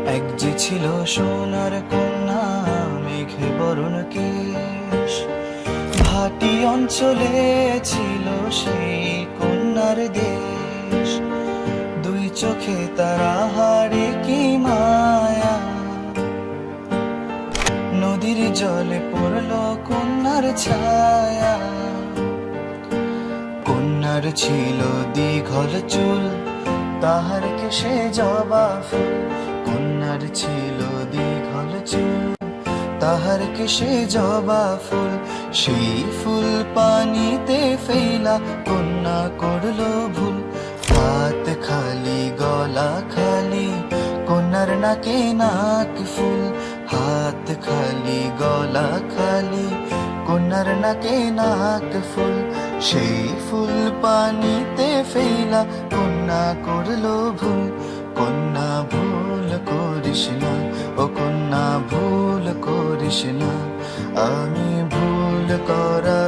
এক যে ছিল সোনার কন্যা, মেঘে বরণ কেশ। ভাটি অঞ্চলে ছিল সেই কন্যার দেশ। দুই চোখে তারা হারে কি মায়া, নদীর জলে পড়ল কন্যার ছায়া। কন্যার ছিল দীঘল চুল, তাহার কেশে জবা ফুল। কন্যার ছিল দীঘল চুল, তাহার কেশে জবা ফুল। সেই ফুল পানিতে ফেলা কন্যা করলো ভুল। হাত খালি গলা খালি, কন্যার নাকে নাক ফুল। হাত খালি গলা খালি, কন্যার নাকে নাক ফুল। সেই ফুল পানিতে ফেলা কন্যা করলো ভুল। কন্যা ভুল করিস না, ও কন্যা ভুল করিস না। আমি ভুল করা